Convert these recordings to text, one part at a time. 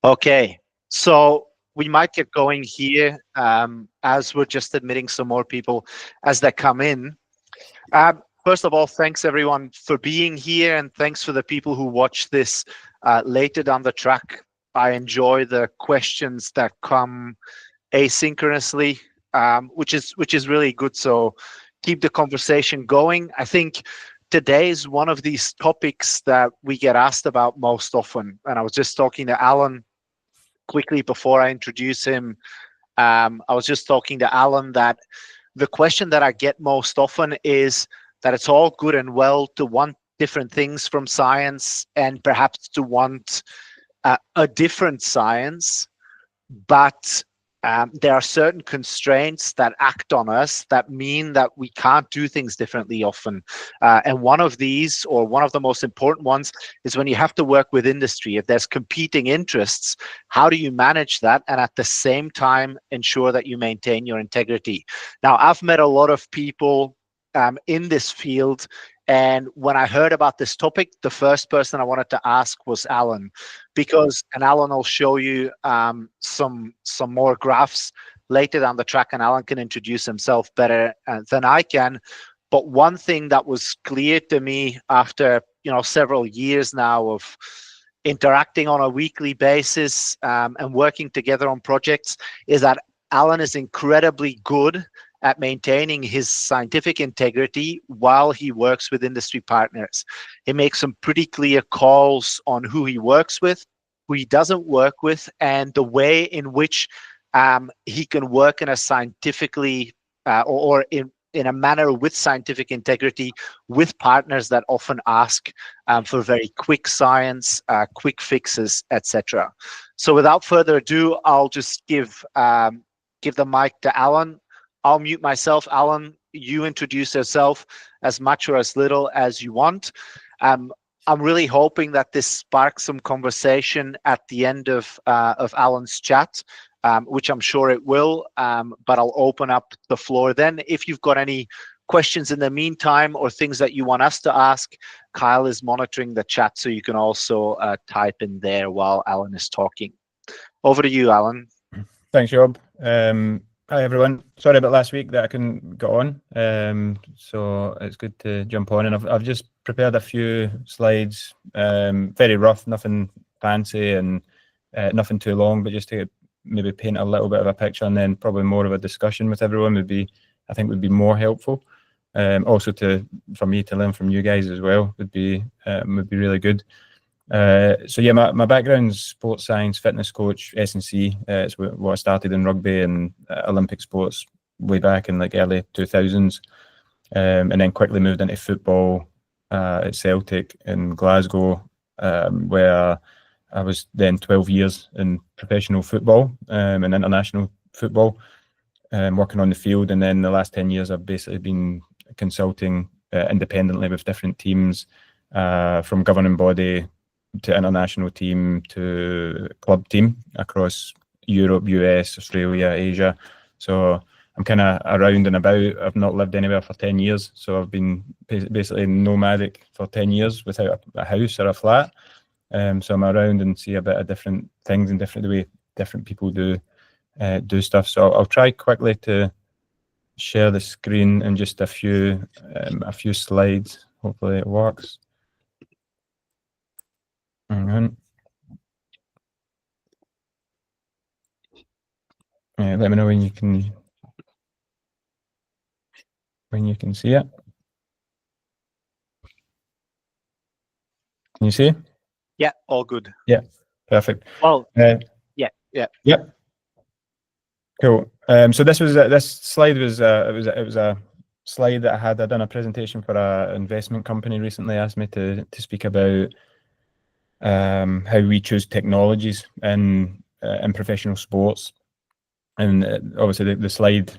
Okay, so we might get going here as we're just admitting some more people as they come in. First of all, thanks everyone for being here, and thanks for the people who watch this later down the track. I enjoy the questions that come asynchronously, which is really good. So keep the conversation going. I think today is one of these topics that we get asked about most often, and I was just talking to Alan quickly before I introduce him. I was just talking to Alan that the question that I get most often is that it's all good and well to want different things from science and perhaps to want a different science, but there are certain constraints that act on us that mean that we can't do things differently often. And one of these, or one of the most important ones, is when you have to work with industry. If there's competing interests, how do you manage that and at the same time ensure that you maintain your integrity? Now, I've met a lot of people in this field. And when I heard about this topic, the first person I wanted to ask was Alan, because, and Alan will show you some more graphs later down the track, and Alan can introduce himself better than I can. But one thing that was clear to me after several years now of interacting on a weekly basis and working together on projects is that Alan is incredibly good at maintaining his scientific integrity while he works with industry partners. He makes some pretty clear calls on who he works with, who he doesn't work with, and the way in which he can work in a scientifically or in a manner with scientific integrity with partners that often ask for very quick science, quick fixes, etc. So without further ado, I'll just give the mic to Alan. I'll mute myself. Alan, you introduce yourself as much or as little as you want. I'm really hoping that this sparks some conversation at the end of Alan's chat, which I'm sure it will, but I'll open up the floor then. If you've got any questions in the meantime or things that you want us to ask, Kyle is monitoring the chat, so you can also type in there while Alan is talking. Over to you, Alan. Thanks, Job. Hi everyone. Sorry about last week that I couldn't get on. So it's good to jump on, and I've just prepared a few slides, very rough, nothing fancy and nothing too long, but just to maybe paint a little bit of a picture, and then probably more of a discussion with everyone would be more helpful. Also for me to learn from you guys as well would be really good. So yeah, my background's sports science, fitness coach, S&C. It's what I started in rugby and Olympic sports way back in like early 2000s, and then quickly moved into football at Celtic in Glasgow, where I was then 12 years in professional football and international football, working on the field. And then the last 10 years I've basically been consulting independently with different teams, from governing body to international team to club team across Europe, US, Australia, Asia. So I'm kind of around and about. I've not lived anywhere for 10 years. So I've been basically nomadic for 10 years without a house or a flat. So I'm around and see a bit of different things and the way different people do stuff. So I'll try quickly to share the screen in just a few slides. Hopefully it works. Hang on. Let me know when you can see it. Can you see? Yeah, all good. Yeah, perfect. Well, yeah. Yep. Cool. So this slide was a slide that I'd done a presentation for an investment company recently. Asked me to speak about how we choose technologies in professional sports, and obviously the slide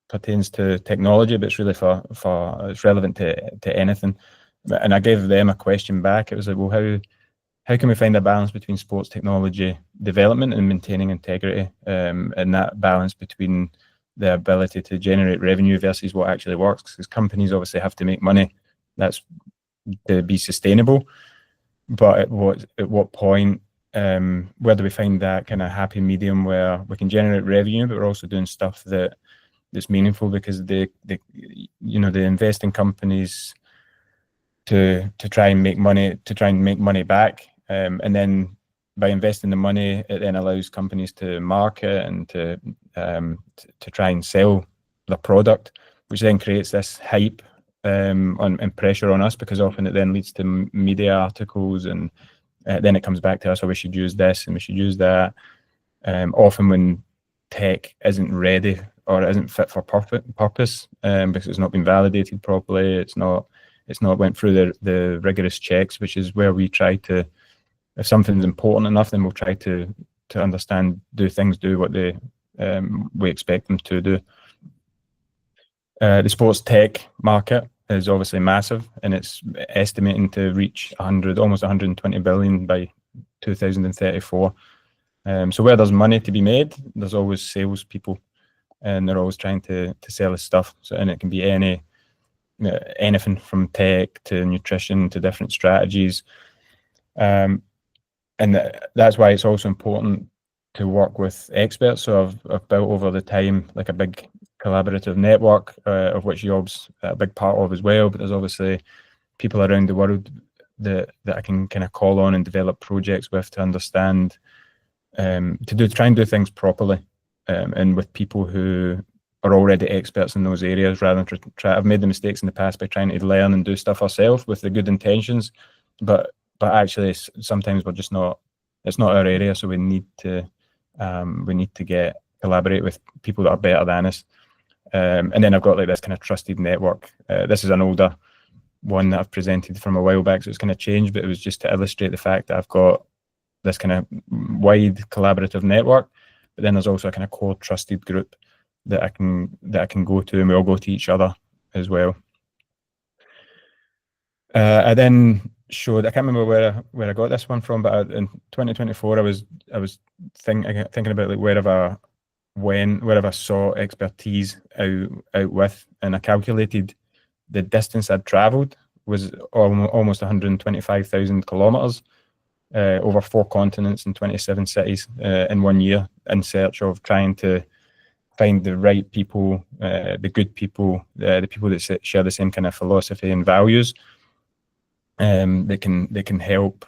pertains to technology, but it's really it's relevant to anything. And I gave them a question back. It was like, well, how can we find a balance between sports technology development and maintaining integrity, and that balance between the ability to generate revenue versus what actually works? Because companies obviously have to make money. That's to be sustainable. But at what point where do we find that kind of happy medium where we can generate revenue, but we're also doing stuff that's meaningful, because they invest in companies to try and make money back, and then by investing the money, it then allows companies to market and to try and sell the product, which then creates this hype and pressure on us, because often it then leads to media articles, and then it comes back to us, so we should use this and we should use that. Often when tech isn't ready or isn't fit for purpose, because it's not been validated properly, it's not went through the rigorous checks, which is where we try to, if something's important enough, then we'll try to understand, do what we expect them to do. The sports tech market is obviously massive, and it's estimating to reach almost 120 billion by 2034. So where there's money to be made, there's always salespeople, and they're always trying to sell us stuff. So, and it can be anything from tech to nutrition to different strategies. And that's why it's also important to work with experts. So I've built over the time like a big collaborative network, of which Job's a big part of as well. But there's obviously people around the world that I can kind of call on and develop projects with to understand, try and do things properly, and with people who are already experts in those areas, rather than try. I've made the mistakes in the past by trying to learn and do stuff ourselves with the good intentions, but actually sometimes we're just not. It's not our area, so we need to collaborate with people that are better than us. And then I've got like this kind of trusted network. This is an older one that I've presented from a while back, so it's kind of changed, but it was just to illustrate the fact that I've got this kind of wide collaborative network, but then there's also a kind of core trusted group that I can go to, and we all go to each other as well. I then showed, I can't remember where I got this one from, but in 2024 I was thinking about like where have I saw expertise out with, and I calculated the distance I'd travelled was almost 125,000 kilometres, over 4 continents and 27 cities in 1 year, in search of trying to find the right people, the good people, the people that share the same kind of philosophy and values. They can help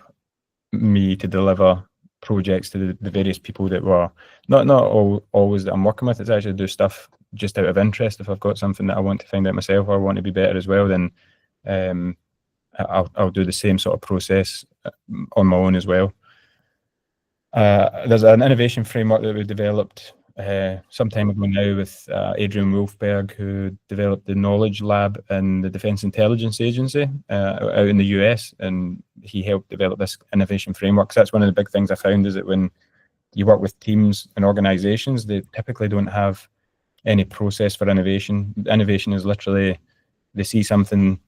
me to deliver projects to the various people that were not always that I'm working with. It's actually do stuff just out of interest. If I've got something that I want to find out myself or I want to be better as well, then I'll do the same sort of process on my own as well. There's an innovation framework that we developed some time ago now with Adrian Wolfberg, who developed the Knowledge Lab in the Defense Intelligence Agency out in the US, and he helped develop this innovation framework. So that's one of the big things I found, is that when you work with teams and organizations, they typically don't have any process for innovation. Innovation is literally, they see something,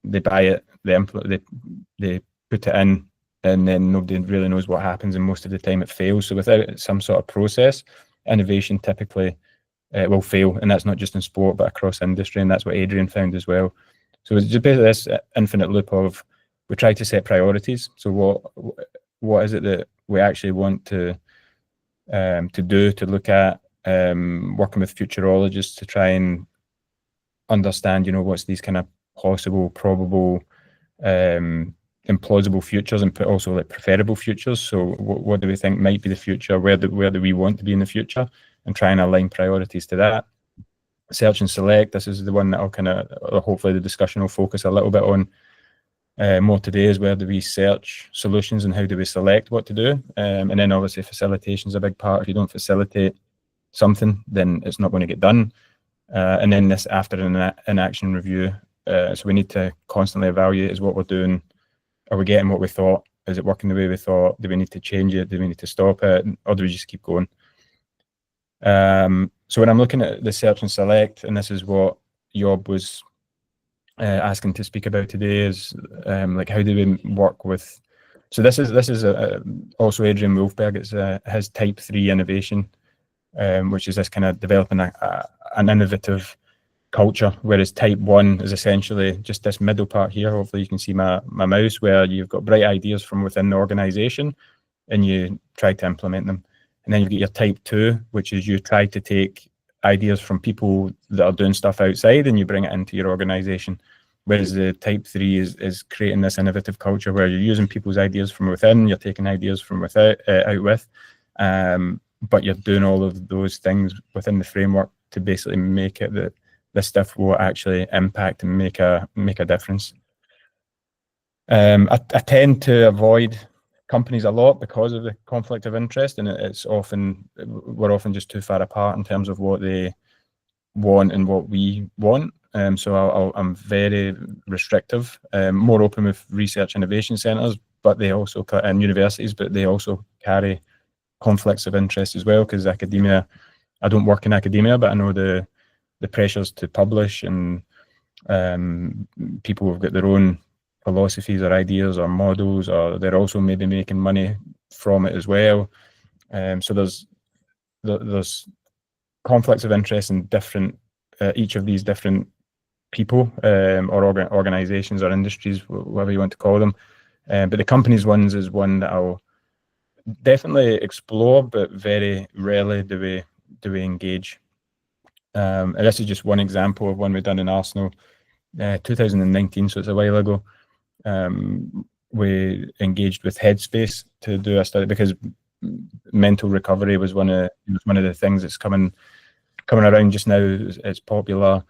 they buy it, they put it in, and then nobody really knows what happens, and most of the time it fails. So without some sort of process, innovation typically will fail, and that's not just in sport but across industry, and that's what Adrian found as well. So it's just basically this infinite loop of, we try to set priorities. So what is it that we actually want to do, to look at, working with futurologists to try and understand, what's these kind of possible, probable, implausible futures, and also like preferable futures. So what do we think might be the future? Where do we want to be in the future? And try and align priorities to that. Search and select. This is the one that I'll kind of, hopefully the discussion will focus a little bit on more today, is where do we search solutions and how do we select what to do? And then obviously facilitation is a big part. If you don't facilitate something, then it's not going to get done. And then this after an action review. So we need to constantly evaluate, is what we're doing, are we getting what we thought? Is it working the way we thought? Do we need to change it? Do we need to stop it? Or do we just keep going? So when I'm looking at the search and select, and this is what Job was asking to speak about today, is like, how do we work with? So this is also Adrian Wolfberg. It's his type 3 innovation, which is this kind of developing an innovative culture, whereas type 1 is essentially just this middle part here. Hopefully you can see my mouse, where you've got bright ideas from within the organization, and you try to implement them. And then you get your type 2, which is you try to take ideas from people that are doing stuff outside and you bring it into your organization. Whereas the type 3 is creating this innovative culture where you're using people's ideas from within, you're taking ideas from without, out with, but you're doing all of those things within the framework to basically make it that this stuff will actually impact and make a difference. I tend to avoid companies a lot because of the conflict of interest, and we're often just too far apart in terms of what they want and what we want. So I'm very restrictive, more open with research innovation centres, but they also, and universities, but they also carry conflicts of interest as well, because academia, I don't work in academia, but I know the pressures to publish, and people have got their own philosophies or ideas or models, or they're also maybe making money from it as well. So there's conflicts of interest in different, each of these different people or organizations or industries, whatever you want to call them. But the companies ones is one that I'll definitely explore, but very rarely do we engage. And this is just one example of one we've done in Arsenal, 2019, so it's a while ago. We engaged with Headspace to do a study because mental recovery was one of the things that's coming around just now. It's popular,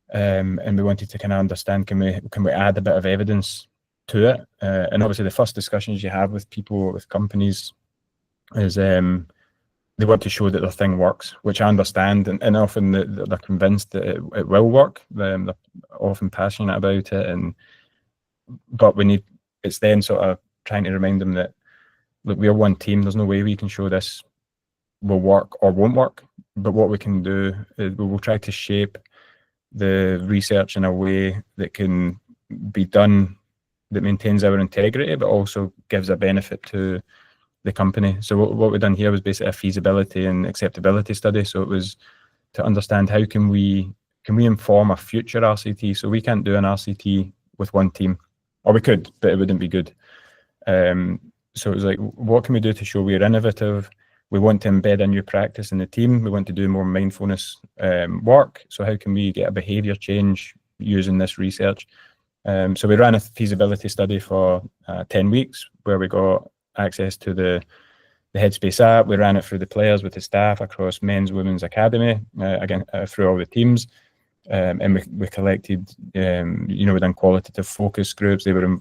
and we wanted to kind of understand, can we add a bit of evidence to it? And obviously, the first discussions you have with people, with companies, is they want to show that their thing works, which I understand, and often they're convinced that it will work. They're often passionate about it, but it's then sort of trying to remind them that, look, we're one team. There's no way we can show this will work or won't work. But what we can do is we will try to shape the research in a way that can be done, that maintains our integrity, but also gives a benefit to the company. So what we've done here was basically a feasibility and acceptability study. So it was to understand how can we inform a future RCT. So we can't do an RCT with one team, or we could, but it wouldn't be good. So it was like, what can we do to show we're innovative? We want to embed a new practice in the team. We want to do more mindfulness work. So how can we get a behavior change using this research? So we ran a feasibility study for 10 weeks where we got access to the Headspace app. We ran it through the players with the staff across men's, women's academy, again, through all the teams. And we collected, we done qualitative focus groups. They were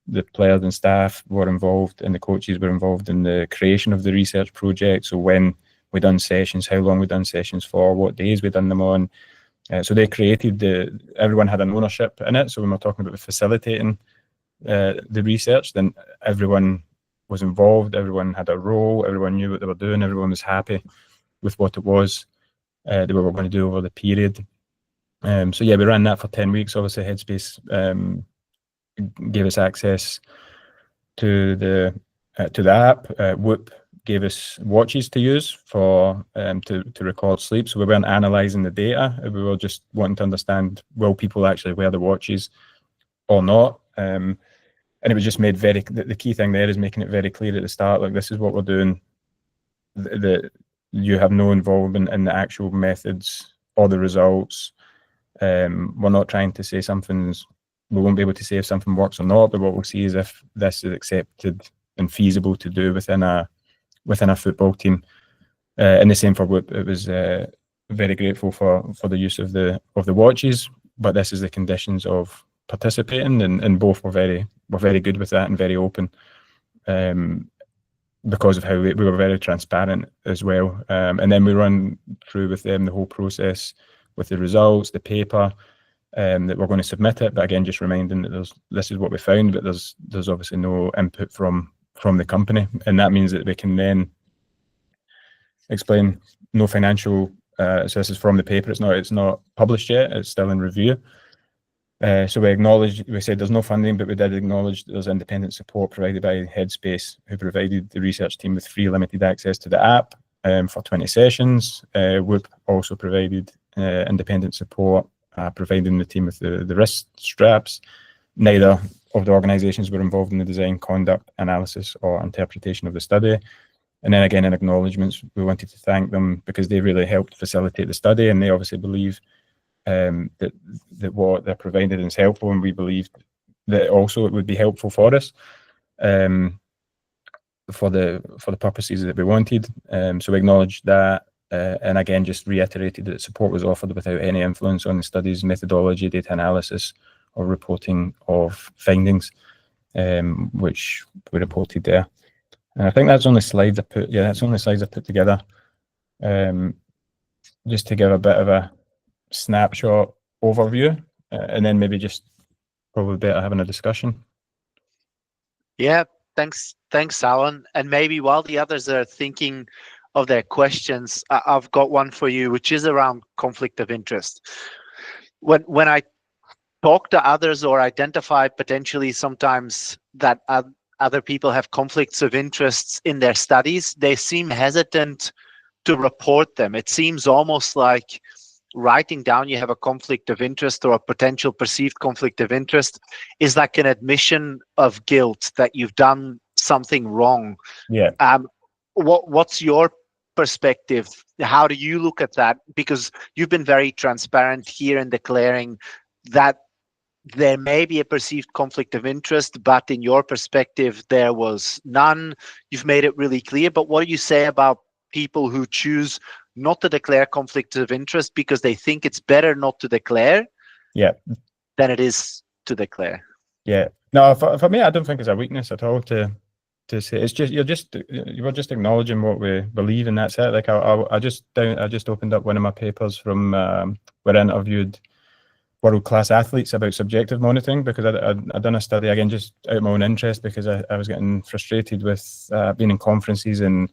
the players and staff were involved, and the coaches were involved in the creation of the research project. So when we done sessions, how long we done sessions for, what days we done them on. So they created everyone had an ownership in it. So when we're talking about facilitating the research, then everyone was involved, everyone had a role, everyone knew what they were doing, everyone was happy with what it was that we were going to do over the period. So yeah, we ran that for 10 weeks. Obviously, Headspace gave us access to the app. Whoop gave us watches to use for to record sleep. So we weren't analysing the data. We were just wanting to understand, will people actually wear the watches or not? And it was just made the key thing there is making it very clear at the start, like, this is what we're doing. You have no involvement in the actual methods or the results. We're not trying to say we won't be able to say if something works or not, but what we'll see is if this is accepted and feasible to do within a football team. And the same for Whoop. It was very grateful for the use of the watches, but this is the conditions of participating, and both were very good with that and very open, because of how we were very transparent as well. And then we run through with them the whole process with the results, the paper, that we're going to submit it. But again, just reminding that this is what we found, but there's obviously no input from the company, and that means that they can then explain no financial. So this is from the paper. It's not published yet. It's still in review. So we said there's no funding, but we did acknowledge that there's independent support provided by Headspace, who provided the research team with free limited access to the app for 20 sessions. Whoop also provided independent support, providing the team with the wrist straps. Neither of the organisations were involved in the design, conduct, analysis, or interpretation of the study. And then again, in acknowledgements, we wanted to thank them because they really helped facilitate the study, and they obviously believe that what they're providing is helpful, and we believed that also it would be helpful for us for the purposes that we wanted. So we acknowledged that, and again just reiterated that support was offered without any influence on the study's methodology, data analysis, or reporting of findings, which we reported there. And I think that's only slides I put. Yeah, that's only slides I put together, just to give a bit of a snapshot overview, and then maybe just probably better having a discussion. Yeah, thanks, Alan. And maybe while the others are thinking of their questions, I've got one for you, which is around conflict of interest. When I talk to others or identify potentially sometimes that other people have conflicts of interests in their studies, they seem hesitant to report them. It seems almost like writing down you have a conflict of interest or a potential perceived conflict of interest is like an admission of guilt that you've done something wrong. Yeah. What's your perspective? How do you look at that? Because you've been very transparent here in declaring that there may be a perceived conflict of interest, but in your perspective, there was none. You've made it really clear. But what do you say about people who choose not to declare conflicts of interest because they think it's better not to declare than it is to declare? Yeah. No, for me, I don't think it's a weakness at all to say. It's just you were just acknowledging what we believe, and that's it. Like I just opened up one of my papers from where I interviewed world-class athletes about subjective monitoring, because I'd done a study, again, just out of my own interest, because I was getting frustrated with being in conferences, and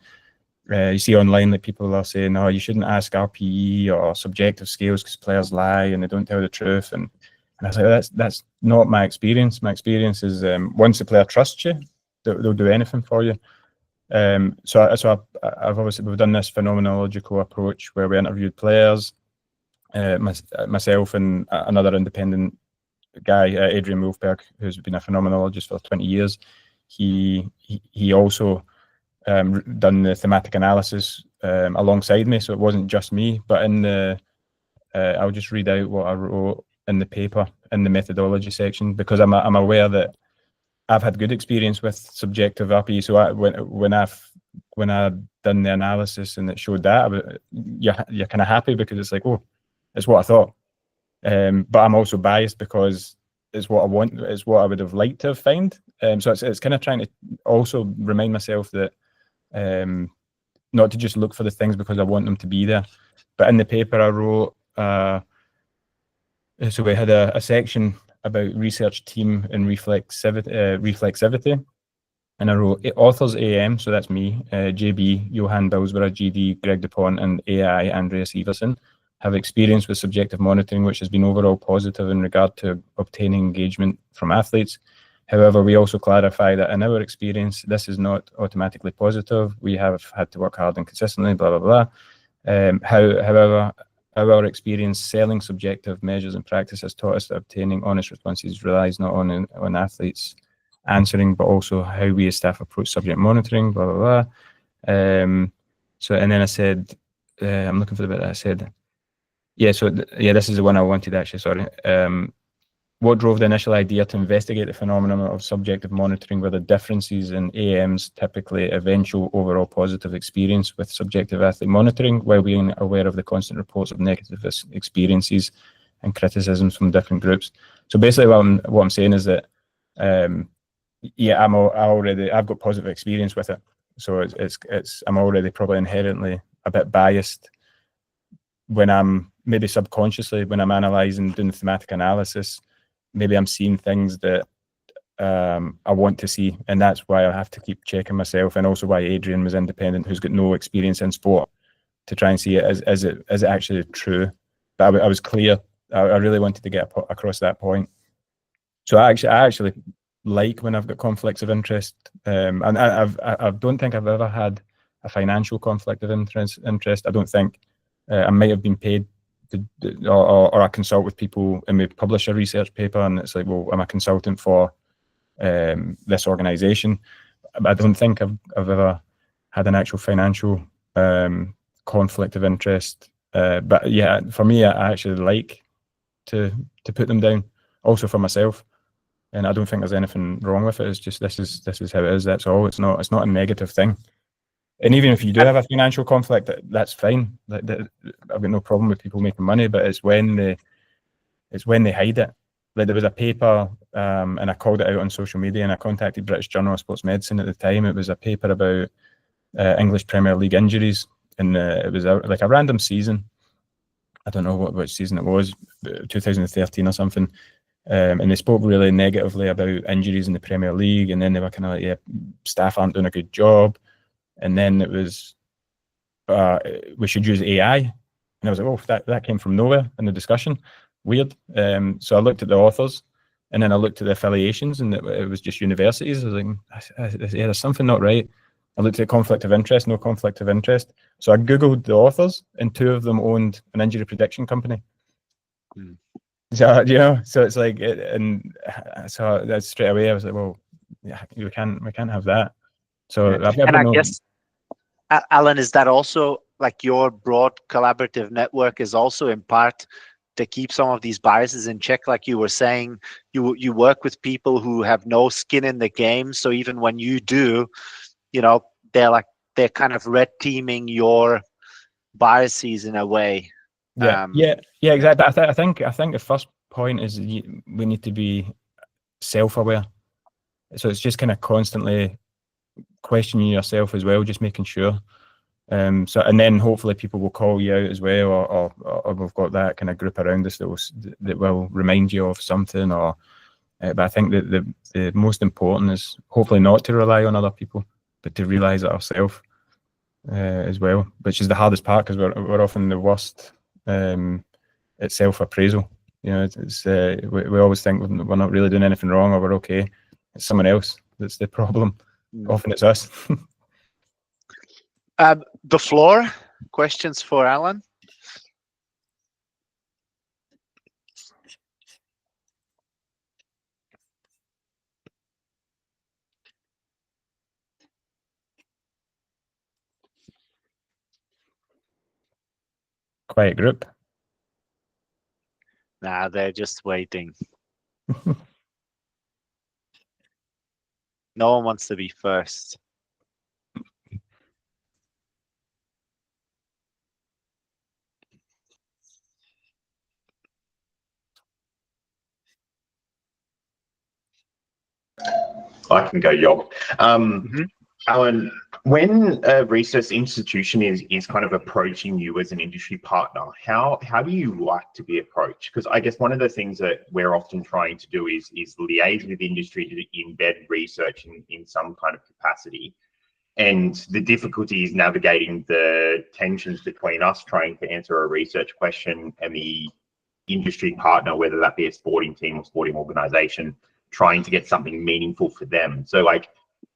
you see online that people are saying, oh, you shouldn't ask RPE or subjective scales because players lie and they don't tell the truth. And I was like, that's not my experience. My experience is once the player trusts you, they'll do anything for you. So I've obviously, we've done this phenomenological approach where we interviewed players, myself and another independent guy, Adrian Wolfberg, who's been a phenomenologist for 20 years. He also done the thematic analysis alongside me, so it wasn't just me. But in the I'll just read out what I wrote in the paper in the methodology section, because I'm aware that I've had good experience with subjective RPE. So when I've done the analysis and it showed that, you're kind of happy because it's like, oh, it's what I thought. But I'm also biased because it's what I want. It's what I would have liked to have found. So it's kind of trying to also remind myself that not to just look for the things because I want them to be there. But in the paper I wrote, so we had a section about research team and reflexivity. And I wrote authors AM, so that's me, JB, Johan Bilsborough, GD, Greg DuPont, and AI, Andreas Everson, have experience with subjective monitoring, which has been overall positive in regard to obtaining engagement from athletes. However, we also clarify that in our experience, this is not automatically positive. We have had to work hard and consistently, blah, blah, blah. However, our experience selling subjective measures in practice has taught us that obtaining honest responses relies not on athletes answering, but also how we as staff approach subject monitoring, blah, blah, blah. So, and then I said, I'm looking for the bit that I said, this is the one I wanted actually, sorry. What drove the initial idea to investigate the phenomenon of subjective monitoring were the differences in AM's typically eventual overall positive experience with subjective athlete monitoring, while being aware of the constant reports of negative experiences and criticisms from different groups. So basically what I'm saying is that, I've got positive experience with it. So I'm already probably inherently a bit biased when I'm maybe subconsciously, when I'm analysing, doing the thematic analysis, maybe I'm seeing things that I want to see, and that's why I have to keep checking myself, and also why Adrian was independent, who's got no experience in sport, to try and see it is it actually true. But I was clear. I really wanted to get across that point. So I actually like when I've got conflicts of interest, and I don't think I've ever had a financial conflict of interest. I don't think I might have been paid or I consult with people and we publish a research paper, and it's like, well, I'm a consultant for this organization. I don't think I've ever had an actual financial conflict of interest. But yeah, for me, I actually like to put them down, also for myself. And I don't think there's anything wrong with it. It's just this is how it is. That's all. It's not a negative thing. And even if you do have a financial conflict, that's fine. I've got no problem with people making money, but it's when they hide it. Like there was a paper, and I called it out on social media, and I contacted British Journal of Sports Medicine at the time. It was a paper about English Premier League injuries, and it was like a random season. I don't know which season it was, 2013 or something. And they spoke really negatively about injuries in the Premier League, and then they were kind of like, yeah, staff aren't doing a good job. And then it was, we should use AI. And I was like, oh, that came from nowhere in the discussion. Weird. So I looked at the authors, and then I looked at the affiliations, and it was just universities. I was like, yeah, there's something not right. I looked at conflict of interest, no conflict of interest. So I Googled the authors, and two of them owned an injury prediction company. Mm. So, so it's like, and so that's straight away, I was like, well, yeah, we can't have that. So I guess, Alan, is that also like your broad collaborative network is also in part to keep some of these biases in check? Like you were saying, you work with people who have no skin in the game. So even when you do, they're kind of red teaming your biases in a way. Yeah, exactly. I think the first point is we need to be self-aware. So it's just kind of constantly questioning yourself as well, just making sure. So, and then hopefully people will call you out as well, or we've got that kind of group around us that will remind you of something. But I think that the most important is hopefully not to rely on other people, but to realize it ourselves as well, which is the hardest part, because we're often the worst at self-appraisal. It's we always think we're not really doing anything wrong, or we're okay. It's someone else that's the problem. Often it's us. The floor, questions for Alan? Quiet group. Nah, they're just waiting. No one wants to be first. I can go, Yob. Alan, when a research institution is kind of approaching you as an industry partner, how do you like to be approached? Because I guess one of the things that we're often trying to do is liaise with industry to embed research in some kind of capacity. And the difficulty is navigating the tensions between us trying to answer a research question and the industry partner, whether that be a sporting team or sporting organization, trying to get something meaningful for them. So like,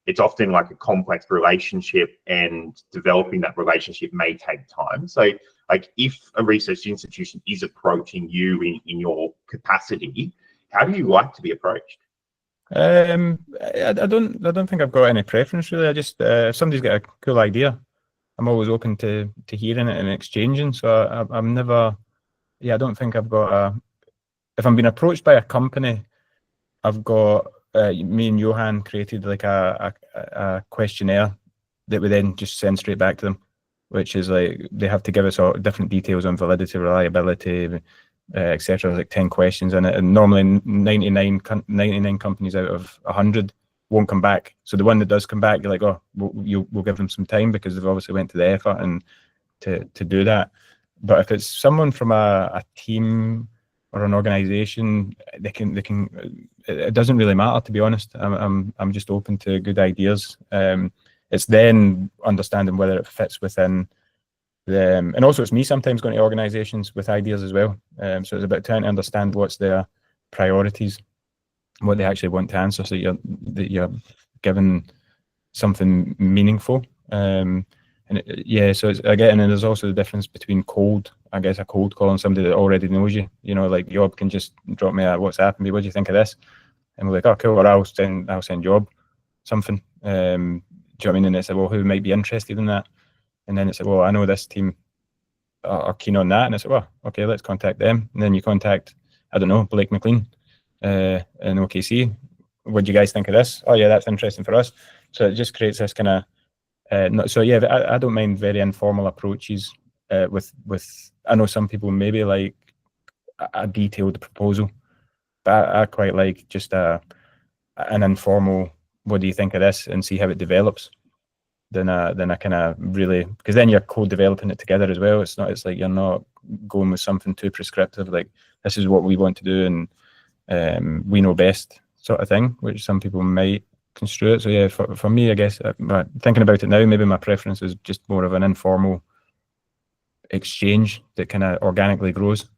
it's often like a complex relationship, and developing that relationship may take time. So like, if a research institution is approaching you in your capacity, how do you like to be approached? I don't think I've got any preference really. I just if somebody's got a cool idea, I'm always open to hearing it and exchanging. So I'm never, I don't think I've got if I'm being approached by a company, I've got me and Johan created like a questionnaire that we then just send straight back to them, which is like they have to give us all different details on validity, reliability, etc. Like 10 questions in it, and normally 99 companies out of 100 won't come back. So the one that does come back, you're like, oh, we'll give them some time, because they've obviously went to the effort and to do that. But if it's someone from a team or an organization, they can. It doesn't really matter, to be honest. I'm just open to good ideas. It's then understanding whether it fits within them, and also it's me sometimes going to organizations with ideas as well. So it's about trying to understand what's their priorities, what they actually want to answer, so that you're given something meaningful. So it's again, and there's also the difference between a cold call and somebody that already knows you. Like Job can just drop me a WhatsApp and be, what do you think of this? And we're like, oh, cool, or I'll send Job something. Do you know what I mean? And it's like, well, who might be interested in that? And then it's like, well, I know this team are keen on that. And it's like, well, okay, let's contact them. And then you contact, I don't know, Blake McLean in OKC. What do you guys think of this? Oh, yeah, that's interesting for us. So it just creates this kind of, so yeah, I don't mind very informal approaches with, I know some people maybe like a detailed proposal, but I quite like just an informal, what do you think of this, and see how it develops. Then I kind of really, because then you're co-developing it together as well. It's like you're not going with something too prescriptive, like this is what we want to do and we know best sort of thing, which some people might construe it. So yeah, for me, I guess, thinking about it now, maybe my preference is just more of an informal exchange that kind of organically grows.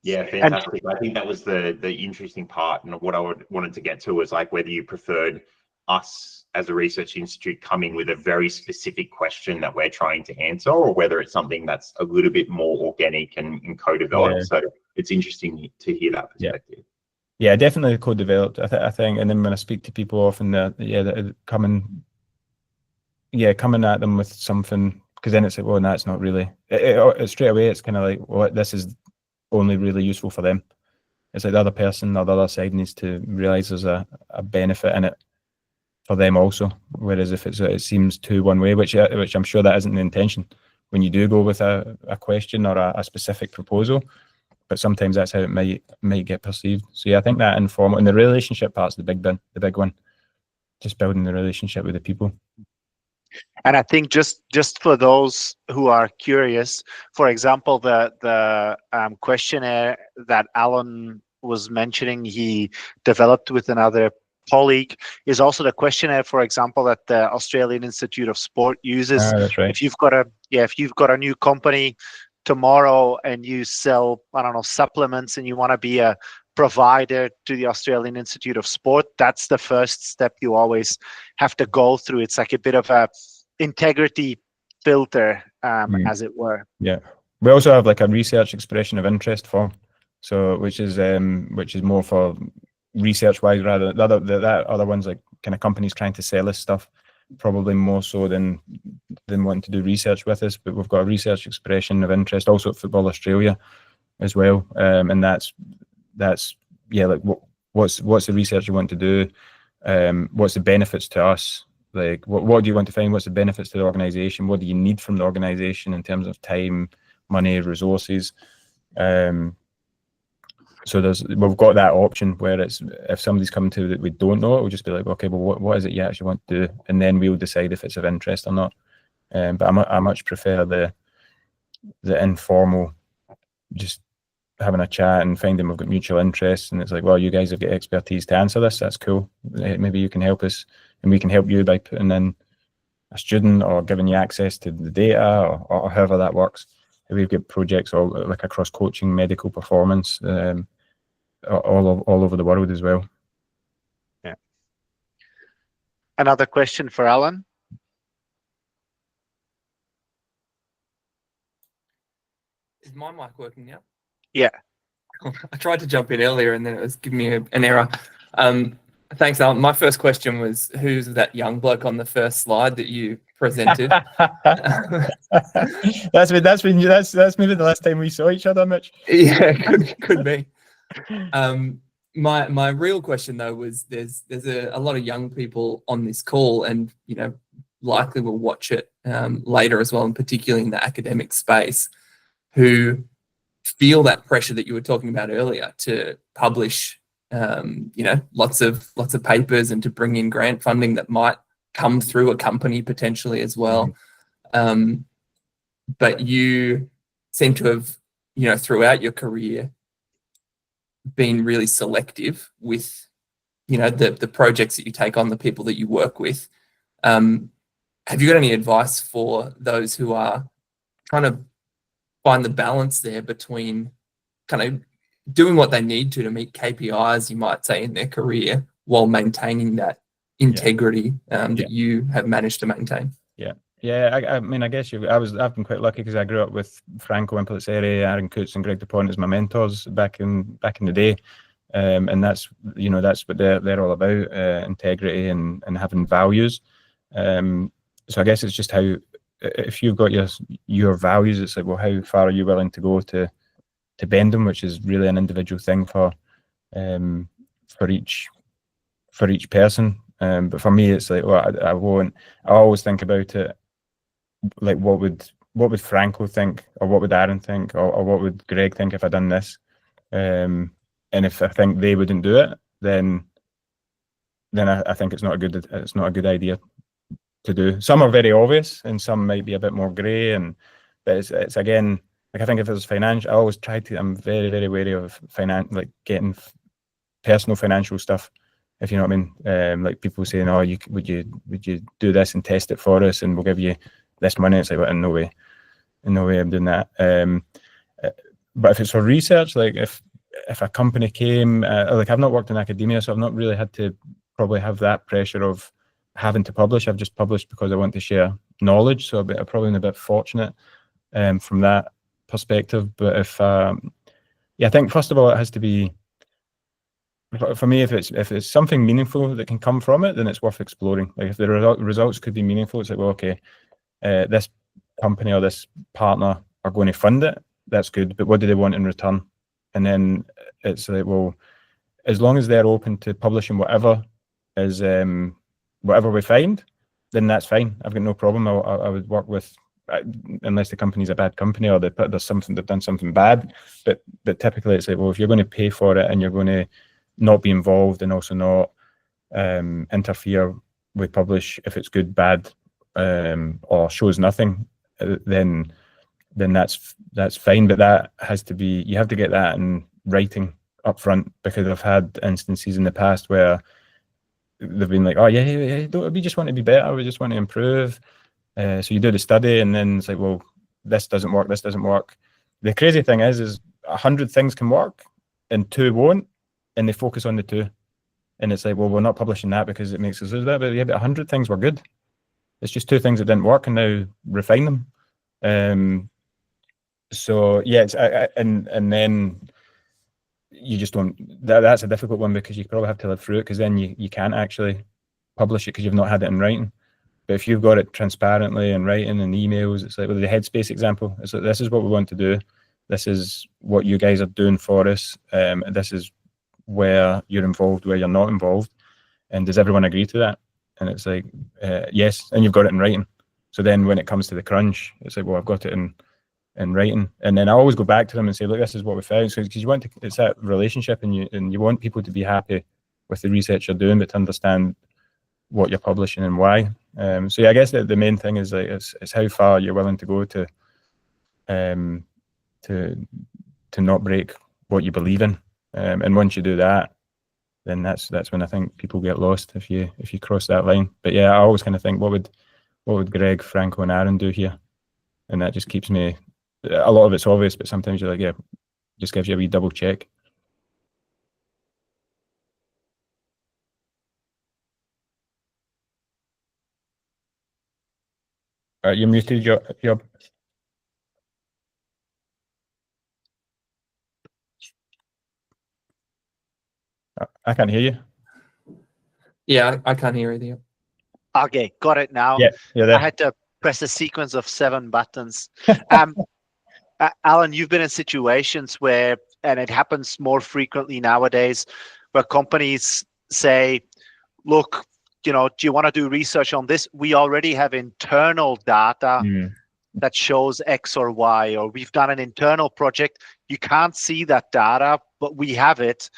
Yeah, fantastic. I think that was the interesting part, and what I wanted to get to was like whether you preferred us as a research institute coming with a very specific question that we're trying to answer, or whether it's something that's a little bit more organic and co-developed. Yeah. So it's interesting to hear that perspective. Yeah, definitely co-developed. I think, and then when I speak to people often, coming at them with something, because then it's like, well, no, it's not really. Straight away, it's kind of like, well, this is only really useful for them. It's like the other person or the other side needs to realize there's a benefit in it for them also. Whereas if it seems too one way, which I'm sure that isn't the intention when you do go with a question or a specific proposal, but sometimes that's how it might get perceived. So yeah, I think that informal, and the relationship part's the big one, just building the relationship with the people. And I think just for those who are curious, for example, the questionnaire that Alan was mentioning, he developed with another colleague, is also the questionnaire, for example, that the Australian Institute of Sport uses. That's right. If you've got a new company tomorrow and you sell, I don't know, supplements, and you want to be a provider to the Australian Institute of Sport, that's the first step you always have to go through. It's like a bit of a integrity filter, as it were. Yeah, we also have like a research expression of interest form, so which is more for research wise, rather that other one's like kind of companies trying to sell us stuff, probably more so than wanting to do research with us. But we've got a research expression of interest also at Football Australia as well, and that's like what's the research you want to do, what's the benefits to us, like what do you want to find, what's the benefits to the organization, what do you need from the organization in terms of time, money, resources. So we've got that option where it's, if somebody's coming to that we don't know, we'll just be like, okay, well, what is it you actually want to do, and then we'll decide if it's of interest or not. But I much prefer the informal, just having a chat and finding we've got mutual interests, and it's like, well, you guys have got expertise to answer this, that's cool, maybe you can help us and we can help you by putting in a student or giving you access to the data, or however that works. We've got projects all like across coaching, medical performance, all over the world as well. Yeah. Another question for Alan. Is my mic working now? Yeah. I tried to jump in earlier and then it was giving me an error. Thanks, Alan. My first question was, who's that young bloke on the first slide that you presented? that's maybe the last time we saw each other, Mitch. Yeah, could be. My real question though was, there's a lot of young people on this call, and likely will watch it later as well, and particularly in the academic space, who feel that pressure that you were talking about earlier to publish lots of papers and to bring in grant funding that might come through a company potentially as well. But you seem to have, throughout your career, been really selective with, the projects that you take on, the people that you work with. Have you got any advice for those who are trying to find the balance there between kind of doing what they need to meet KPIs, you might say, in their career, while maintaining that integrity that you have managed to maintain? Yeah, I mean, I guess I've been quite lucky because I grew up with Franco Impellizzeri, Aaron Coutts, and Greg DuPont as my mentors back in the day. And that's that's what they're all about, integrity and having values. So I guess it's just how, if you've got your values, it's like, well, how far are you willing to go to bend them, which is really an individual thing for each person. But for me, it's like, well, I won't. I always think about it like, what would Franco think, or what would Aaron think, or what would Greg think if I'd done this? And if I think they wouldn't do it, then I think it's not a good idea to do. Some are very obvious, and some might be a bit more grey. But it's again, like, I think if it was financial, I always try to. I'm very, very wary of like getting personal financial stuff, if you know what I mean. Like people saying, "Oh, would you do this and test it for us, and we'll give you this money?" It's like, well, in no way I'm doing that. But if it's for research, like if a company came, like, I've not worked in academia, so I've not really had to probably have that pressure of having to publish. I've just published because I want to share knowledge, so I've probably been a bit fortunate from that perspective. But if I think first of all, it has to be, for me, if it's something meaningful that can come from it, then it's worth exploring. Like if the results could be meaningful, it's like, well, okay, this company or this partner are going to fund it, that's good, but what do they want in return? And then it's like, well, as long as they're open to publishing whatever we find, then that's fine. I've got no problem. I would work with, unless the company's a bad company or they've done something bad. But typically it's like, well, if you're going to pay for it and you're going to not be involved and also not interfere with publish if it's good, bad, or shows nothing, then that's fine. But that has to be, you have to get that in writing up front, because I've had instances in the past where they've been like, oh yeah, we just want to be better, we just want to improve. So you do the study and then it's like, well, this doesn't work. The crazy thing is 100 things can work and 2 won't, and they focus on the 2. And it's like, well, we're not publishing that because it makes us lose that. But yeah, but 100 things were good. It's just 2 things that didn't work, and now refine them. So yeah, and then you just don't. That's a difficult one, because you probably have to live through it, because then you can't actually publish it because you've not had it in writing. But if you've got it transparently in writing and emails, it's like with the Headspace example. It's like, this is what we want to do. This is what you guys are doing for us. This is where you're involved, where you're not involved, and does everyone agree to that? And it's like, yes, and you've got it in writing. So then when it comes to the crunch, it's like, well, I've got it in writing, and then I always go back to them and say, look, this is what we found. So because you want to, it's that relationship, and you want people to be happy with the research you're doing, but to understand what you're publishing and why. So yeah, I guess the main thing is like it's how far you're willing to go to not break what you believe in. And once you do that, then that's when I think people get lost, if you cross that line. But yeah, I always kind of think, what would Greg, Franco, and Aaron do here? And that just keeps me. A lot of it's obvious, but sometimes you're like, yeah, just gives you a wee double check. You're muted, Job. I can't hear you. Yeah, I can't hear either. Okay, got it now. Yeah, you're there. I had to press a sequence of 7 buttons. Alan, you've been in situations where, and it happens more frequently nowadays, where companies say, look, do you want to do research on this? We already have internal data that shows X or Y, or we've done an internal project. You can't see that data, but we have it.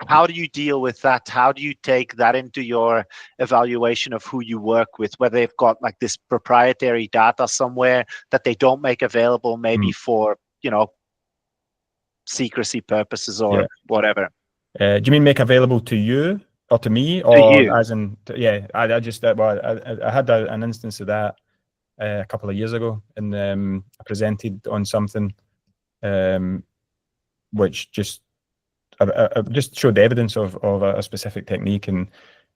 How do you deal with that? How do you take that into your evaluation of who you work with, whether they've got like this proprietary data somewhere that they don't make available, maybe for, secrecy purposes or whatever? Do you mean make available to you or to me, or to you? As in, yeah, I just, I had an instance of that a couple of years ago, and I presented on something which just showed evidence of a specific technique, and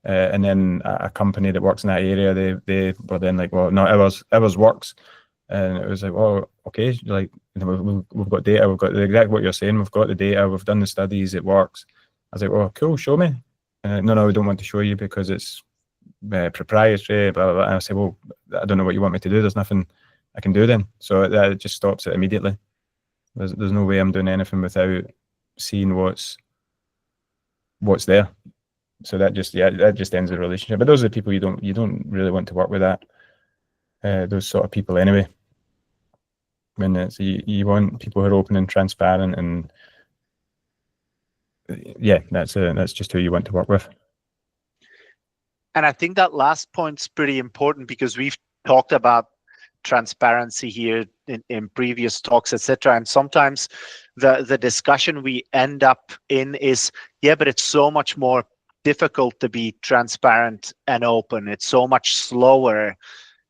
then a company that works in that area, they were then like, well, no, ours works, and it was like, well, okay, like we've got data, we've got exactly what you're saying, we've got the data, we've done the studies, it works. was like, oh, cool, show me. No, we don't want to show you because it's proprietary, blah, blah, blah. And I say, well, I don't know what you want me to do. There's nothing I can do then. So that just stops it immediately. There's no way I'm doing anything without seeing what's there. So that just ends the relationship. But those are the people you don't really want to work with, those sort of people anyway. When it's you want people who are open and transparent, and yeah, that's just who you want to work with. And I think that last point's pretty important, because we've talked about transparency here in previous talks, etc. And sometimes the discussion we end up in is, yeah, but it's so much more difficult to be transparent and open. It's so much slower.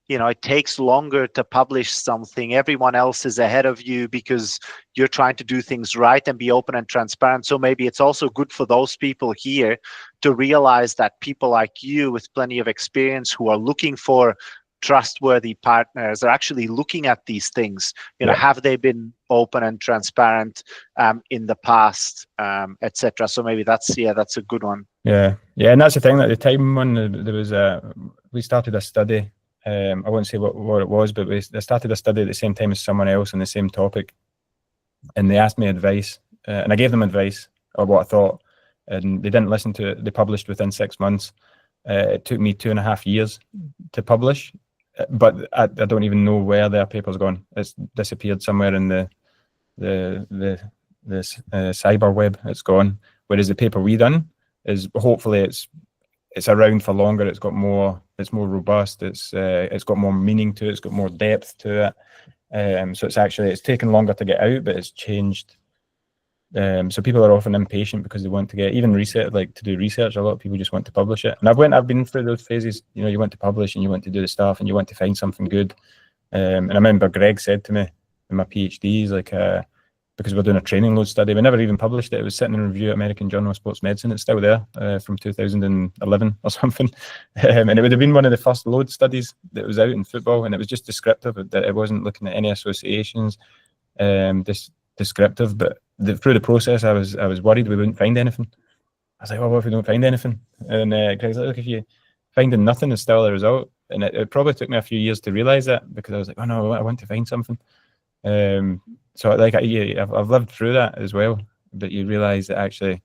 It takes longer to publish something. Everyone else is ahead of you because you're trying to do things right and be open and transparent. So maybe it's also good for those people here to realize that people like you with plenty of experience who are looking for trustworthy partners are actually looking at these things. Have they been open and transparent in the past, etc. So maybe that's a good one. Yeah, and that's the thing. At the time when there was we started a study. I won't say what it was, but I started a study at the same time as someone else on the same topic, and they asked me advice, and I gave them advice or what I thought, and they didn't listen to it. They published within 6 months. It took me 2.5 years to publish, but I don't even know where their paper's gone. It's disappeared somewhere in the cyber web. It's gone. Whereas the paper we done is hopefully it's around for longer. It's more robust. It's got more meaning to it. It's got more depth to it. So it's taken longer to get out, but it's changed. So people are often impatient because they want to get even research, like to do research. A lot of people just want to publish it. And I've been through those phases. You want to publish and you want to do the stuff and you want to find something good. And I remember Greg said to me in my PhD, he's like, because we're doing a training load study. We never even published it. It was sitting in review at American Journal of Sports Medicine. It's still there from 2011 or something. And it would have been one of the first load studies that was out in football. And it was just descriptive. That it wasn't looking at any associations, descriptive. But through the process, I was worried we wouldn't find anything. I was like, well, what if we don't find anything? And Greg's like, look, if you finding nothing is still a result. And it probably took me a few years to realize that, because I was like, oh no, I want to find something. So like I've lived through that as well, but you realize that actually,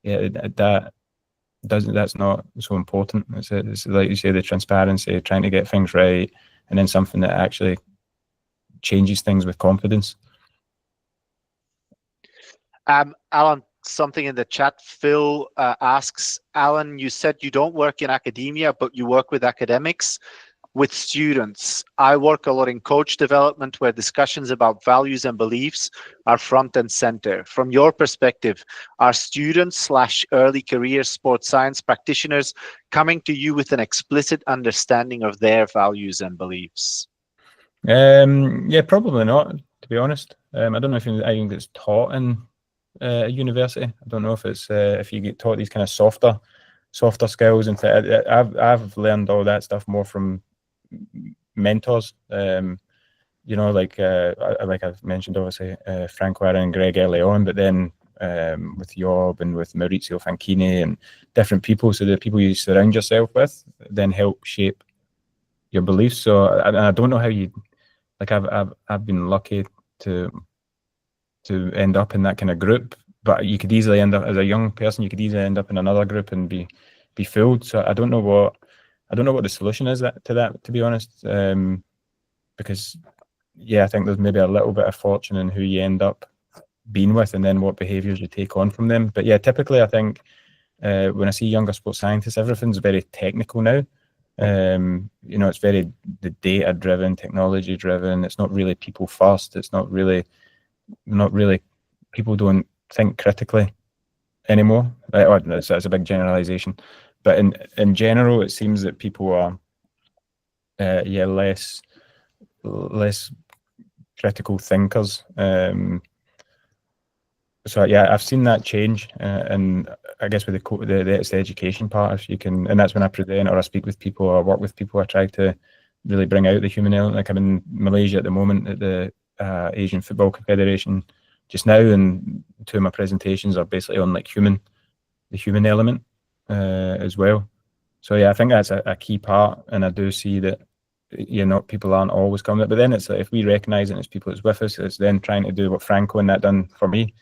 that's not so important. It's like you say, the transparency, trying to get things right, and then something that actually changes things with confidence. Alan, something in the chat. Phil asks, Alan, you said you don't work in academia, but you work with academics. With students, I work a lot in coach development, where discussions about values and beliefs are front and center. From your perspective, are students / early career sports science practitioners coming to you with an explicit understanding of their values and beliefs? Yeah, probably not, to be honest. I don't know if anything that's taught in a university. I don't know if it's if you get taught these kind of softer skills. And I've learned all that stuff more from mentors, like I've mentioned, obviously Frank Warren and Greg early on, but then with Job and with Maurizio Fanchini and different people. So the people you surround yourself with then help shape your beliefs. So I don't know how you, like I've been lucky to end up in that kind of group, but you could easily end up, as a young person, you could easily end up in another group and be fooled. So I don't know what the solution is to that, to be honest, because I think there's maybe a little bit of fortune in who you end up being with, and then what behaviors you take on from them. But typically I think when I see younger sports scientists, everything's very technical now. It's very the data driven, technology driven. It's not really people first. It's not really people don't think critically anymore. That's a big generalization, but in general, it seems that people are less critical thinkers. So I've seen that change, and I guess with it's the education part. If you can, and that's when I present or I speak with people or work with people, I try to really bring out the human element. Like I'm in Malaysia at the moment at the Asian Football Confederation just now, and 2 of my presentations are basically on like human human element as well. So yeah, I think that's a key part, and I do see that people aren't always coming. But then it's like, if we recognise it, it's people that's with us. It's then trying to do what Franco and that done for me.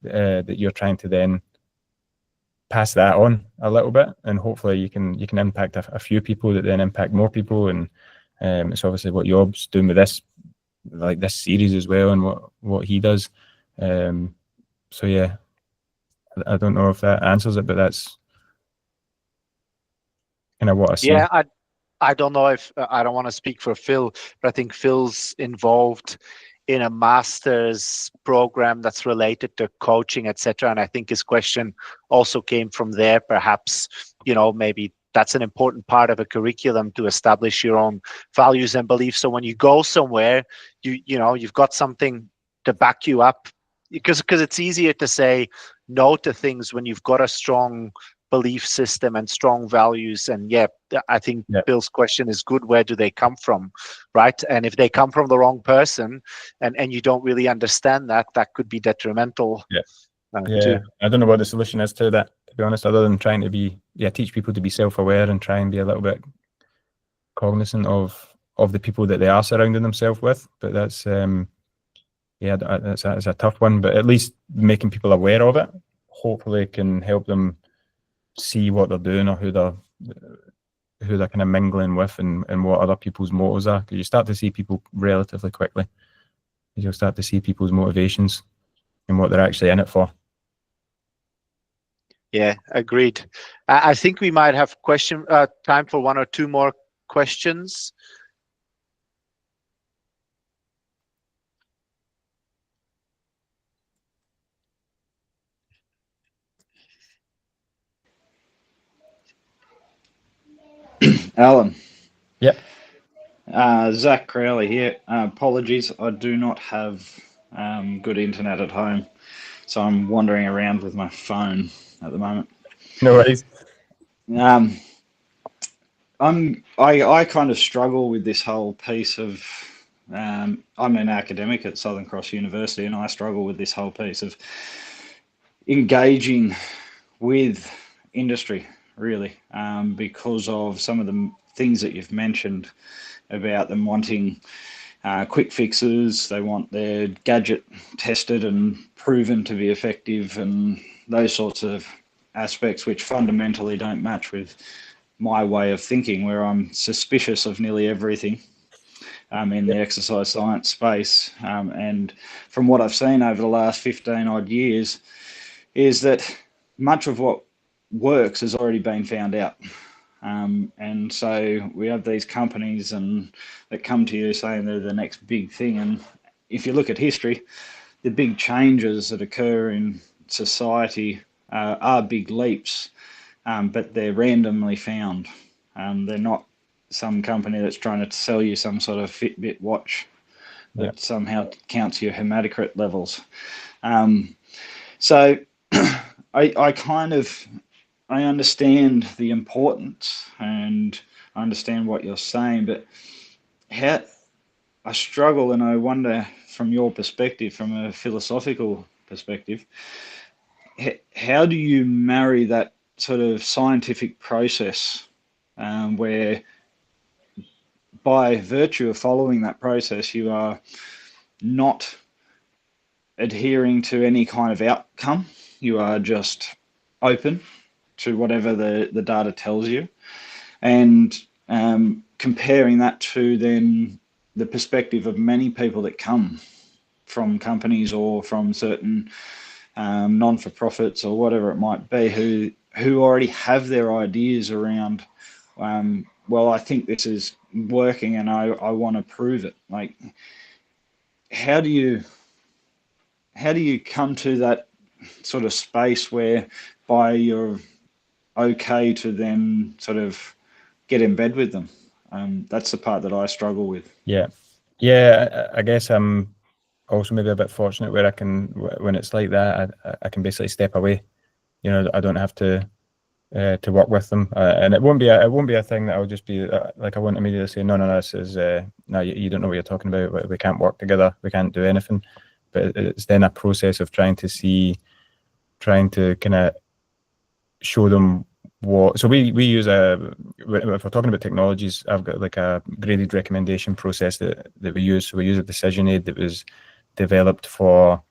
That you're trying to then pass that on a little bit, and hopefully you can impact a few people that then impact more people. And it's obviously what Job's doing with this series as well, and what he does. So yeah, I don't know if that answers it, but that's kind of what I see. Yeah, I don't know if I don't want to speak for Phil, but I think Phil's involved in a master's program that's related to coaching, etc. And I think his question also came from there. Perhaps, maybe that's an important part of a curriculum, to establish your own values and beliefs. So when you go somewhere, you've got something to back you up, because it's easier to say no to things when you've got a strong belief system and strong values. And I think Bill's question is good. Where do they come from, right? And if they come from the wrong person, and you don't really understand that could be detrimental. Too. I don't know what the solution is to that, to be honest, other than trying to teach people to be self-aware and try and be a little bit cognizant of the people that they are surrounding themselves with. But that's that's a tough one. But at least making people aware of it hopefully can help them see what they're doing, or who they're kind of mingling with, and what other people's motives are. Because you start to see people relatively quickly. You'll start to see people's motivations and what they're actually in it for. Yeah, agreed. I think we might have time for one or two more questions. Alan. Yep. Zach Crowley here. Apologies, I do not have good internet at home, so I'm wandering around with my phone at the moment. No worries. I kind of struggle with this whole piece of. I'm an academic at Southern Cross University, and I struggle with this whole piece of engaging with industry, really, because of some of the things that you've mentioned about them wanting quick fixes. They want their gadget tested and proven to be effective, and those sorts of aspects which fundamentally don't match with my way of thinking, where I'm suspicious of nearly everything in the exercise science space. And from what I've seen over the last 15 odd years, is that much of what works has already been found out. And so we have these companies that come to you saying they're the next big thing. And if you look at history, the big changes that occur in society are big leaps, but they're randomly found. They're not some company that's trying to sell you some sort of Fitbit watch that somehow counts your hematocrit levels. So I understand the importance, and I understand what you're saying, but I struggle, and I wonder from your perspective, from a philosophical perspective, how do you marry that sort of scientific process where by virtue of following that process, you are not adhering to any kind of outcome. You are just open to whatever the data tells you, and comparing that to then the perspective of many people that come from companies or from certain non-for-profits or whatever it might be, who already have their ideas around, well, I think this is working and I want to prove it. Like, how do you come to that sort of space whereby you're okay to then sort of get in bed with them? That's the part that I struggle with. Yeah. I guess I'm also maybe a bit fortunate where I can, when it's like that, I can basically step away. I don't have to work with them, and it won't be a thing that I'll just be like, I won't immediately say no, this is no, you don't know what you're talking about. We can't work together. We can't do anything. But it's then a process of trying to kind of show them what. So we use if we're talking about technologies, I've got like a graded recommendation process that we use. So we use a decision aid that was developed for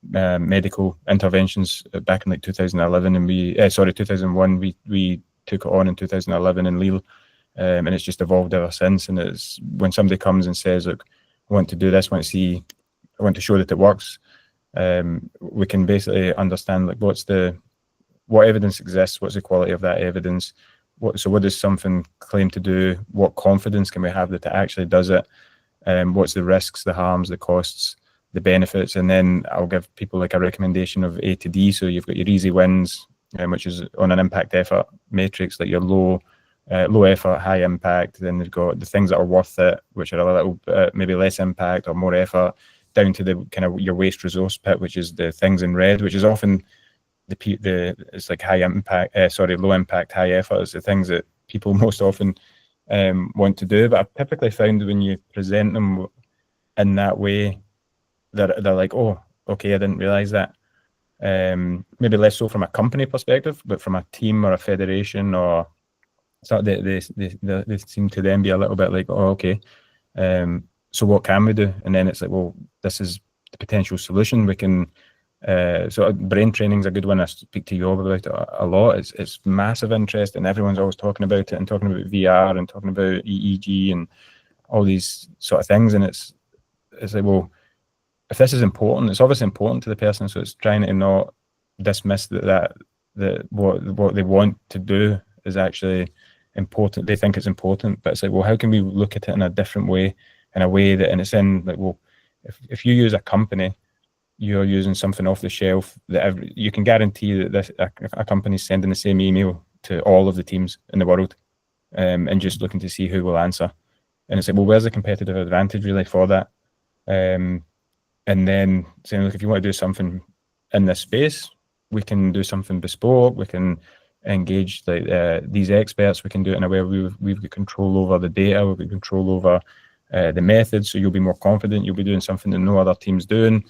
medical interventions back in like 2011, and 2001. We took it on in 2011 in Lille, and it's just evolved ever since. And it's when somebody comes and says, "Look, I want to do this. I want to show that it works." We can basically understand like what evidence exists, what's the quality of that evidence, what does something claim to do, what confidence can we have that it actually does it, what's the risks, the harms, the costs, the benefits, and then I'll give people like a recommendation of A to D. So you've got your easy wins, which is on an impact effort matrix, like your low effort, high impact. Then they've got the things that are worth it, which are a little maybe less impact or more effort, down to the kind of your waste resource pit, which is the things in red, which is often it's like low impact, high effort is the things that people most often want to do. But I've typically found when you present them in that way, they're like, oh, okay, I didn't realize that. Maybe less so from a company perspective, but from a team or a federation or so, they seem to then be a little bit like, oh, okay. So what can we do? And then it's like, well, this is the potential solution. We can. So brain training is a good one. I speak to you about it a lot. It's massive interest, and everyone's always talking about it and talking about VR and talking about EEG and all these sort of things. And it's like, well, if this is important, it's obviously important to the person. So it's trying to not dismiss that what they want to do is actually important. They think it's important, but it's like, well, how can we look at it in a different way, and it's in like, well, if you use a company, you're using something off the shelf that you can guarantee that a company's sending the same email to all of the teams in the world, and just looking to see who will answer. And it's like, well, where's the competitive advantage really for that? And then saying, look, if you want to do something in this space, we can do something bespoke. We can engage these experts. We can do it in a way where we've got control over the data. We've got control over the methods. So you'll be more confident. You'll be doing something that no other team's doing.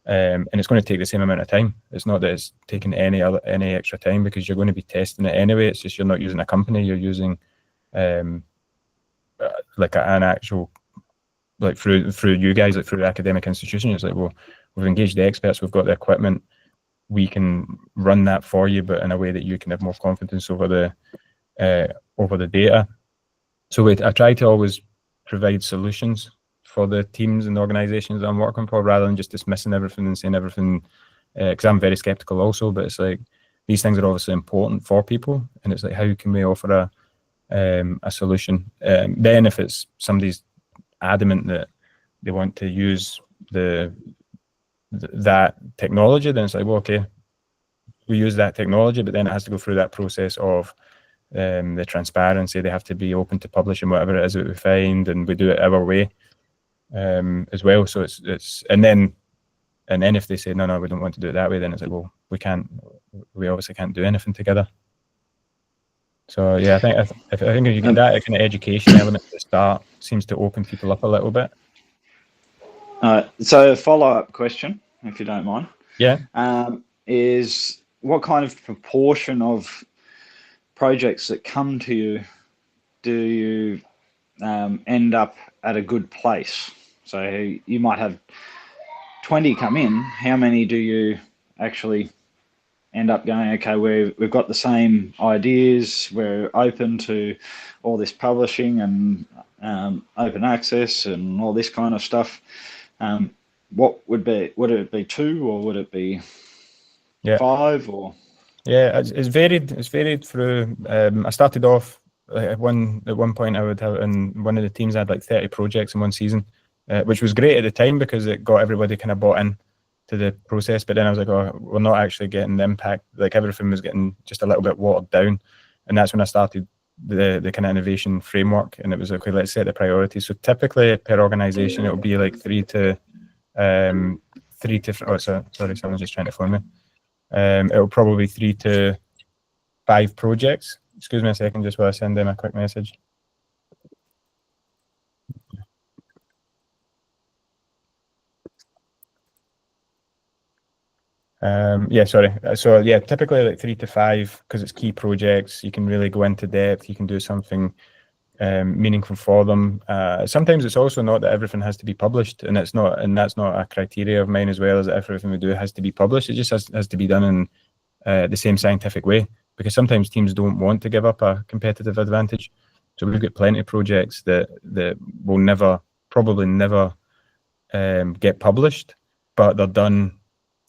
And it's going to take the same amount of time. It's not that it's taking any extra time, because you're going to be testing it anyway. It's just you're not using a company. You're using like an actual, like through you guys, like through the academic institution. It's like, well, we've engaged the experts. We've got the equipment. We can run that for you, but in a way that you can have more confidence over the data. So I try to always provide solutions for the teams and the organizations that I'm working for, rather than just dismissing everything and saying everything, because I'm very skeptical also. But it's like, these things are obviously important for people, and it's like, how can we offer a solution? Then if it's somebody's adamant that they want to use that technology, then it's like, well, okay, we use that technology, but then it has to go through that process of the transparency. They have to be open to publishing whatever it is that we find, and we do it our way as well. So it's and then if they say no, we don't want to do it that way, then it's like, well, we obviously can't do anything together. So yeah, I think if you get that kind of education element at the start, seems to open people up a little bit. So a follow-up question, if you don't mind. Yeah. Is what kind of proportion of projects that come to you do you end up at a good place? So you might have 20 come in. How many do you actually end up going, okay, we've got the same ideas, we're open to all this publishing and open access and all this kind of stuff? What would it be 2, or would it be 5, or? Yeah, it's varied. It's varied through. I started off at one point. I would have in one of the teams. I had like 30 projects in one season, which was great at the time because it got everybody kind of bought in to the process. But then I was like, oh, we're not actually getting the impact. Like everything was getting just a little bit watered down, and that's when I started the kind of innovation framework. And it was okay, let's set the priorities. So typically per organization, it will be like 3 to 3 different. Oh, sorry, someone's just trying to phone me. It'll probably be 3 to 5 projects. Excuse me a second, just while I send them a quick message. Yeah, sorry. So yeah, typically like 3 to 5 because it's key projects. You can really go into depth. You can do something meaningful for them. Sometimes it's also not that everything has to be published, and that's not a criteria of mine as well. As that everything we do has to be published. It just has to be done in the same scientific way, because sometimes teams don't want to give up a competitive advantage. So we've got plenty of projects that will probably never get published, but they're done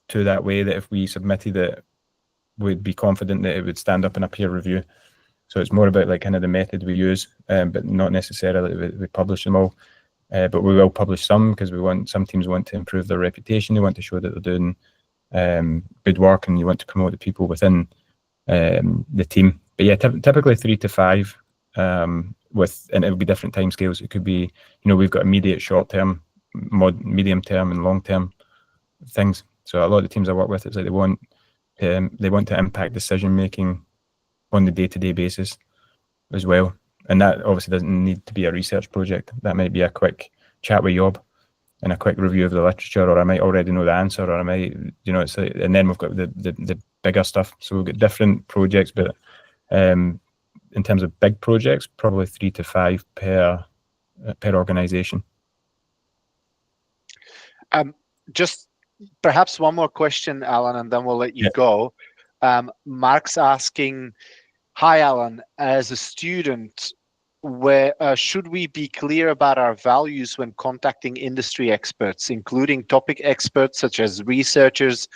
to that way that if we submitted it, we'd be confident that it would stand up in a peer review. So it's more about like kind of the method we use, but not necessarily we publish them all. But we will publish some because some teams want to improve their reputation. They want to show that they're doing good work, and you want to promote the people within the team. But yeah, typically 3 to 5 and it will be different timescales. It could be, we've got immediate, short term, medium term, and long term things. So a lot of the teams I work with, it's like they want to impact decision making on the day-to-day basis as well. And that obviously doesn't need to be a research project. That might be a quick chat with Job and a quick review of the literature, or I might already know the answer, or I might, it's like, and then we've got the bigger stuff. So we've got different projects, but in terms of big projects, probably 3 to 5 per organization. Just perhaps one more question, Alan, and then we'll let you go. Mark's asking, hi, Alan, as a student, where should we be clear about our values when contacting industry experts, including topic experts such as researchers,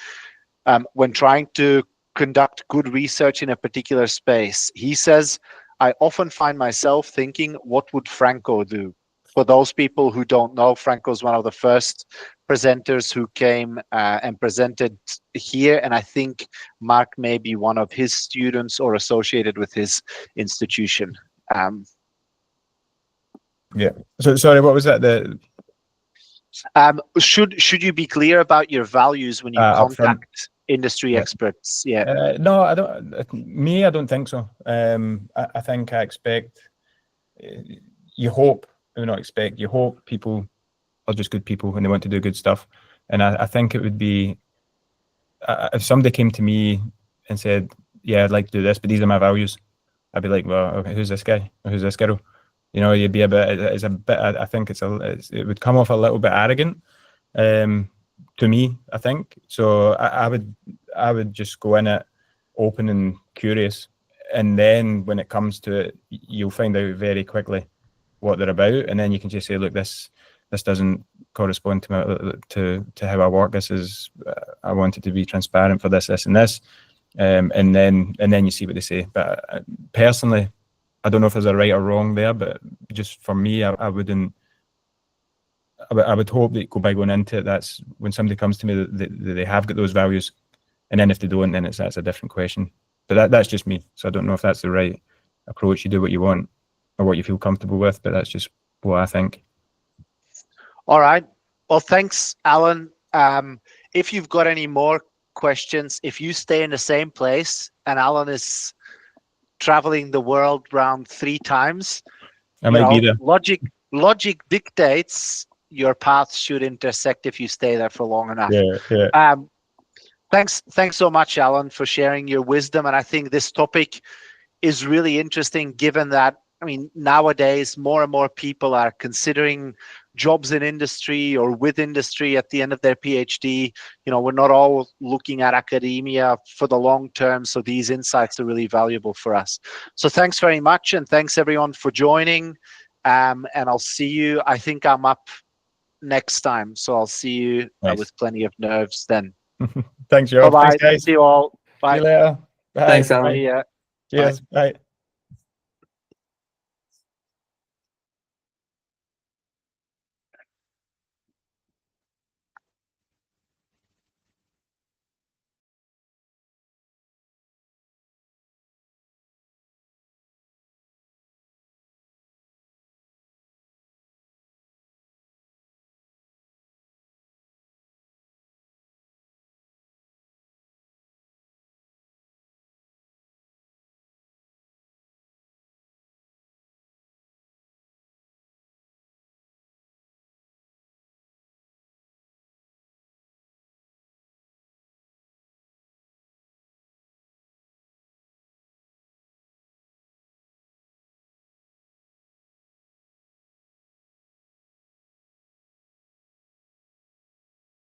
when trying to conduct good research in a particular space? He says, I often find myself thinking, what would Franco do? For those people who don't know, Franco is one of the first presenters who came and presented here, and I think Mark may be one of his students or associated with his institution. Yeah. So sorry, what was that? Should you be clear about your values when you contact industry experts? Yeah. No, I don't. I don't think so. I think I expect. You hope. Not expect. You hope people are just good people and they want to do good stuff. And I think it would be if somebody came to me and said, "Yeah, I'd like to do this, but these are my values," I'd be like, "Well, okay, who's this guy? Or who's this girl?" You'd be a bit. It's a bit. I think it would come off a little bit arrogant to me. I think so. I would just go in it open and curious, and then when it comes to it, you'll find out very quickly what they're about, and then you can just say, look, this doesn't correspond to how I work. This is I wanted to be transparent for this, and this, and then you see what they say. But personally, I don't know if there's a right or wrong there, but just for me, I would hope that going into it, that's when somebody comes to me that they have got those values, and then if they don't, then that's a different question. But that's just me, so I don't know if that's the right approach. You do what you want or what you feel comfortable with, but that's just what I think. All right. Well, thanks, Alan. If you've got any more questions, if you stay in the same place and Alan is traveling the world round 3 times, I might be there. Logic dictates your paths should intersect if you stay there for long enough. Yeah. Thanks so much, Alan, for sharing your wisdom. And I think this topic is really interesting, given that, nowadays more and more people are considering jobs in industry or with industry at the end of their PhD. We're not all looking at academia for the long term, so these insights are really valuable for us. So thanks very much, and thanks everyone for joining. And I'll see you. I think I'm up next time, so I'll see you with plenty of nerves then. Thanks, Joe. Bye-bye. Thanks, guys. See you all. Bye. See you later. Bye. Thanks, Alan. Bye. Cheers. Bye.